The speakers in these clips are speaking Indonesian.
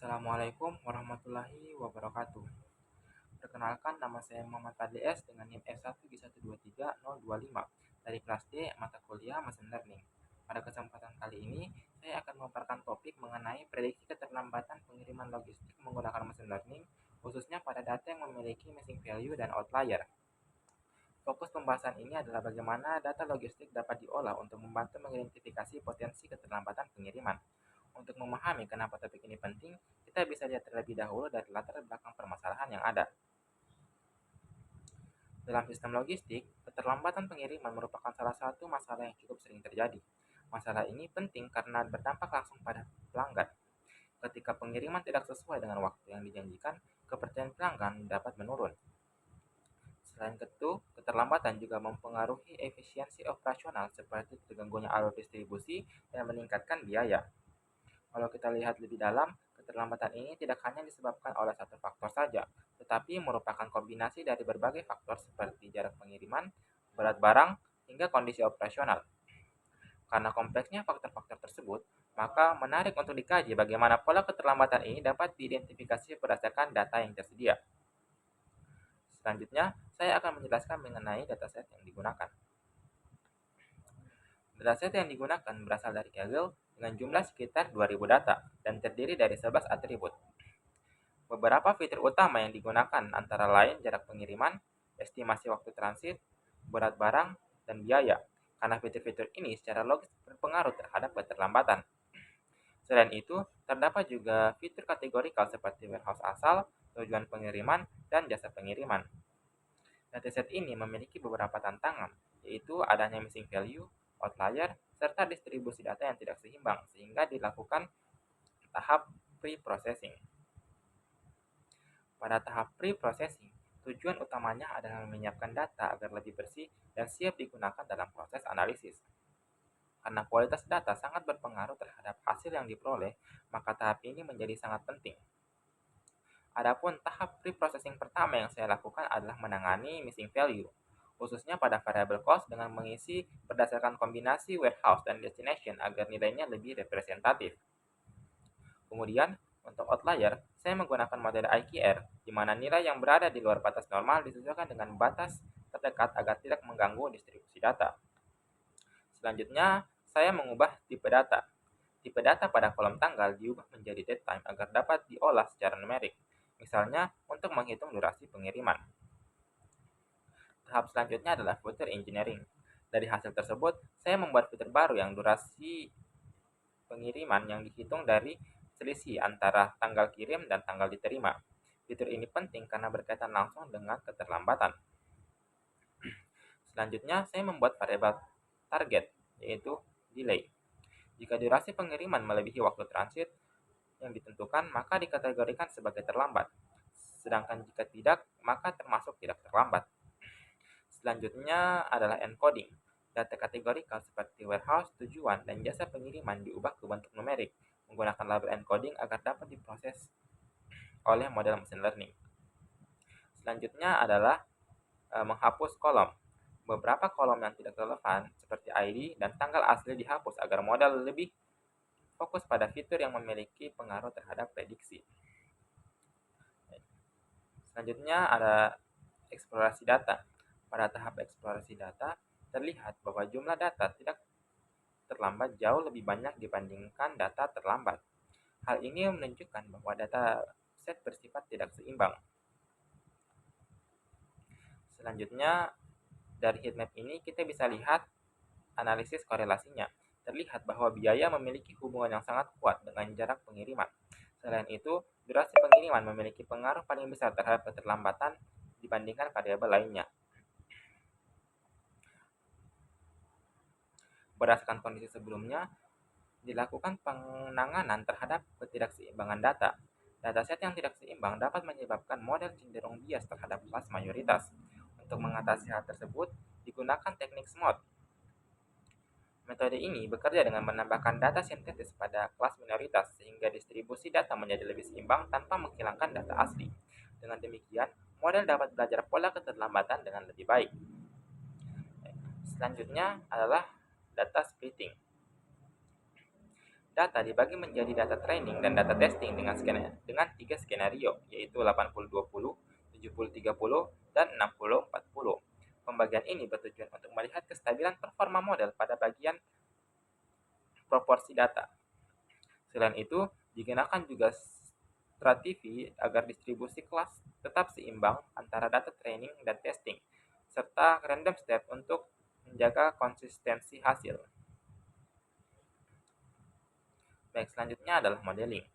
Assalamualaikum warahmatullahi wabarakatuh. Perkenalkan, nama saya Muhammad Fadli S dengan NIM F1G123.025 dari kelas D mata kuliah Machine Learning. Pada kesempatan kali ini, saya akan memaparkan topik mengenai prediksi keterlambatan pengiriman logistik menggunakan Machine Learning, khususnya pada data yang memiliki missing value dan outlier. Fokus pembahasan ini adalah bagaimana data logistik dapat diolah untuk membantu mengidentifikasi potensi keterlambatan pengiriman. Untuk memahami kenapa topik ini penting, kita bisa lihat terlebih dahulu dari latar belakang permasalahan yang ada. Dalam sistem logistik, keterlambatan pengiriman merupakan salah satu masalah yang cukup sering terjadi. Masalah ini penting karena berdampak langsung pada pelanggan. Ketika pengiriman tidak sesuai dengan waktu yang dijanjikan, kepercayaan pelanggan dapat menurun. Selain itu, keterlambatan juga mempengaruhi efisiensi operasional seperti terganggunya alur distribusi dan meningkatkan biaya. Kalau kita lihat lebih dalam, keterlambatan ini tidak hanya disebabkan oleh satu faktor saja, tetapi merupakan kombinasi dari berbagai faktor seperti jarak pengiriman, berat barang, hingga kondisi operasional. Karena kompleksnya faktor-faktor tersebut, maka menarik untuk dikaji bagaimana pola keterlambatan ini dapat diidentifikasi berdasarkan data yang tersedia. Selanjutnya, saya akan menjelaskan mengenai dataset yang digunakan. Dataset yang digunakan berasal dari Kaggle dengan jumlah sekitar 2000 data dan terdiri dari 11 atribut. Beberapa fitur utama yang digunakan antara lain jarak pengiriman, estimasi waktu transit, berat barang, dan biaya, karena fitur-fitur ini secara logis berpengaruh terhadap keterlambatan. Selain itu, terdapat juga fitur kategorikal seperti warehouse asal, tujuan pengiriman, dan jasa pengiriman. Dataset ini memiliki beberapa tantangan, yaitu adanya missing value, outlier, serta distribusi data yang tidak seimbang, sehingga dilakukan tahap pre-processing. Pada tahap pre-processing, tujuan utamanya adalah menyiapkan data agar lebih bersih dan siap digunakan dalam proses analisis. Karena kualitas data sangat berpengaruh terhadap hasil yang diperoleh, maka tahap ini menjadi sangat penting. Adapun tahap pre-processing pertama yang saya lakukan adalah menangani missing value, khususnya pada variable cost dengan mengisi berdasarkan kombinasi warehouse dan destination agar nilainya lebih representatif. Kemudian, untuk outlier, saya menggunakan model IKR, di mana nilai yang berada di luar batas normal disesuaikan dengan batas terdekat agar tidak mengganggu distribusi data. Selanjutnya, saya mengubah tipe data. Tipe data pada kolom tanggal diubah menjadi date time agar dapat diolah secara numerik, misalnya untuk menghitung durasi pengiriman. Tahap selanjutnya adalah fitur engineering. Dari hasil tersebut, saya membuat fitur baru yang durasi pengiriman yang dihitung dari selisih antara tanggal kirim dan tanggal diterima. Fitur ini penting karena berkaitan langsung dengan keterlambatan. Selanjutnya, saya membuat variabel target, yaitu delay. Jika durasi pengiriman melebihi waktu transit yang ditentukan, maka dikategorikan sebagai terlambat. Sedangkan jika tidak, maka termasuk tidak terlambat. Selanjutnya adalah encoding. Data kategorikal seperti warehouse, tujuan, dan jasa pengiriman diubah ke bentuk numerik menggunakan label encoding agar dapat diproses oleh model machine learning. Selanjutnya adalah menghapus kolom. Beberapa kolom yang tidak relevan seperti ID dan tanggal asli dihapus agar model lebih fokus pada fitur yang memiliki pengaruh terhadap prediksi. Selanjutnya ada eksplorasi data. Pada tahap eksplorasi data, terlihat bahwa jumlah data tidak terlambat jauh lebih banyak dibandingkan data terlambat. Hal ini menunjukkan bahwa data set bersifat tidak seimbang. Selanjutnya, dari heatmap ini kita bisa lihat analisis korelasinya. Terlihat bahwa biaya memiliki hubungan yang sangat kuat dengan jarak pengiriman. Selain itu, durasi pengiriman memiliki pengaruh paling besar terhadap keterlambatan dibandingkan variabel lainnya. Berdasarkan kondisi sebelumnya, dilakukan penanganan terhadap ketidakseimbangan data. Dataset yang tidak seimbang dapat menyebabkan model cenderung bias terhadap kelas mayoritas. Untuk mengatasi hal tersebut, digunakan teknik SMOD. Metode ini bekerja dengan menambahkan data sintetis pada kelas minoritas sehingga distribusi data menjadi lebih seimbang tanpa menghilangkan data asli. Dengan demikian, model dapat belajar pola keterlambatan dengan lebih baik. Selanjutnya adalah data splitting. Data dibagi menjadi data training dan data testing dengan 3 skenario, yaitu 80-20, 70-30, dan 60-40. Pembagian ini bertujuan untuk melihat kestabilan performa model pada bagian proporsi data. Selain itu, digunakan juga stratifi agar distribusi kelas tetap seimbang antara data training dan testing, serta random step untuk menjaga konsistensi hasil. Baik, selanjutnya adalah modeling.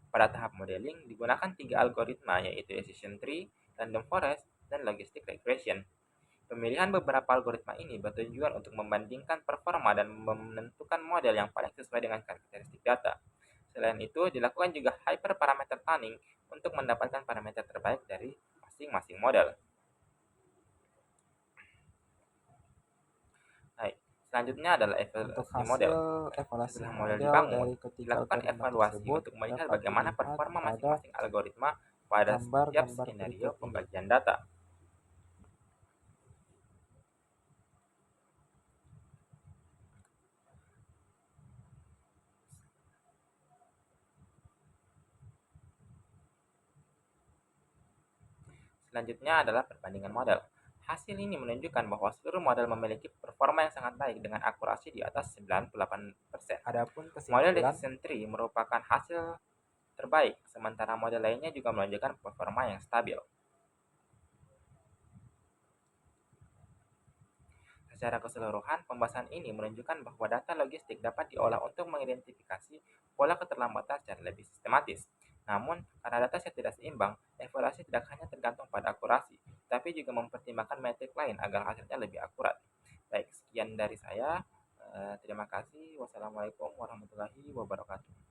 Pada tahap modeling, digunakan 3 algoritma, yaitu decision tree, random forest, dan logistic regression. Pemilihan beberapa algoritma ini bertujuan untuk membandingkan performa dan menentukan model yang paling sesuai dengan karakteristik data. Selain itu, dilakukan juga hyperparameter tuning untuk mendapatkan parameter terbaik dari masing-masing model. Baik, selanjutnya adalah Untuk evaluasi model. hasil evaluasi Setelah model model dibangun, dari ketiga dilakukan algoritma evaluasi tersebut untuk melihat dapat bagaimana dilihat performa pada masing-masing algoritma pada setiap gambar-gambar skenario berikut ini. pembagian data. Selanjutnya adalah perbandingan model. Hasil ini menunjukkan bahwa seluruh model memiliki performa yang sangat baik dengan akurasi di atas 98%. Adapun Model kesimpulan, decision tree merupakan hasil terbaik, sementara model lainnya juga menunjukkan performa yang stabil. Secara keseluruhan, pembahasan ini menunjukkan bahwa data logistik dapat diolah untuk mengidentifikasi pola keterlambatan secara lebih sistematis. Namun, karena data set tidak seimbang, evaluasi tidak hanya tergantung pada akurasi, tapi juga mempertimbangkan metrik lain agar hasilnya lebih akurat. Baik, sekian dari saya. Terima kasih. Wassalamualaikum warahmatullahi wabarakatuh.